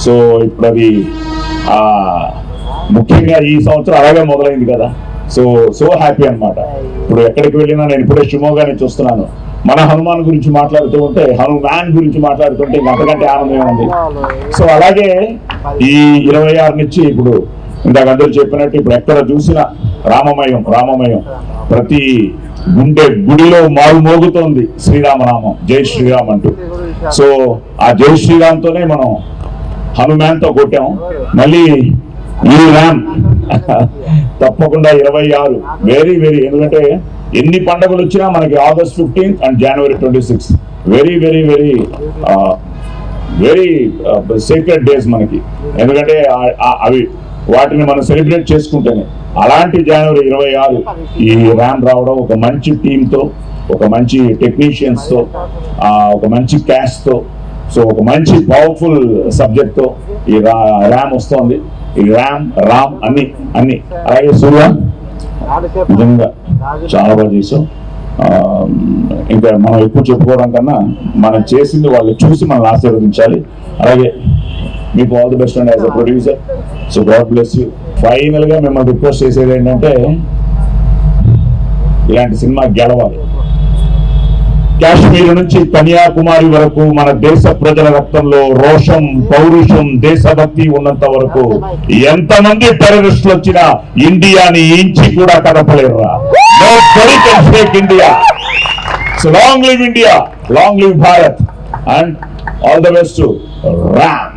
So ఇప్పుడు అది ముఖ్యంగా ఈ సంవత్సరం అలాగే మొదలైంది కదా. సో హ్యాపీ అన్నమాట. ఇప్పుడు ఎక్కడికి వెళ్ళినా నేను ఇప్పుడే షిమోగానే చూస్తున్నాను, మన హనుమాన్ గురించి మాట్లాడుతూ ఉంటే, హనుమాన్ గురించి మాట్లాడుతుంటే ఇంకా అంతకంటే ఆనందమే ఉంది. సో అలాగే ఈ 26 నుంచి ఇప్పుడు ఇందాక అందరూ చెప్పినట్టు ఇప్పుడు ఎక్కడ చూసినా రామమయం రామమయం, ప్రతి గుడిలో మారు మోగుతోంది శ్రీరామనామం, జై శ్రీరామ్ అంటూ. సో ఆ జై శ్రీరామ్తోనే మనం హనుమాన్తో కొట్టాం. మళ్ళీ ఈ ర్యామ్ తప్పకుండా 26 వెరీ వెరీ, ఎందుకంటే ఎన్ని పండుగలు వచ్చినా మనకి August 15th and January 26th very very very very secret days మనకి. ఎందుకంటే అవి వాటిని మనం సెలబ్రేట్ చేసుకుంటేనే. అలాంటి January 26 ఈ ర్యామ్ రావడం, ఒక మంచి టీంతో, ఒక మంచి టెక్నీషియన్స్తో, ఒక మంచి క్యాష్తో, సో ఒక మంచి పవర్ఫుల్ సబ్జెక్ట్తో ఈ ర్యామ్ వస్తోంది. ఈ రామ్ అన్ని అలాగే సూర్య నిజంగా చాలా బాగా చేసాం. ఇంకా మనం ఎక్కువ చెప్పుకోవడం కన్నా మనం చేసింది వాళ్ళు చూసి మనల్ని ఆశీర్వదించాలి. అలాగే మీకు all the best and as a producer. So God bless you. Final గా మిమ్మల్ని రిక్వెస్ట్ చేసేది ఏంటంటే, ఇలాంటి సినిమా గెలవాలి. కాశ్మీర్ నుంచి కన్యాకుమారి వరకు మన దేశ ప్రజల రక్తంలో రోషం, పౌరుషం, దేశభక్తి ఉన్నంత వరకు ఎంతమంది టెర్రరిస్టులు వచ్చినా ఇండియాని ఇంచి కూడా కదపలేరురా. Nobody can shake India. So long live India, long live Bharat, and all the best to Ram.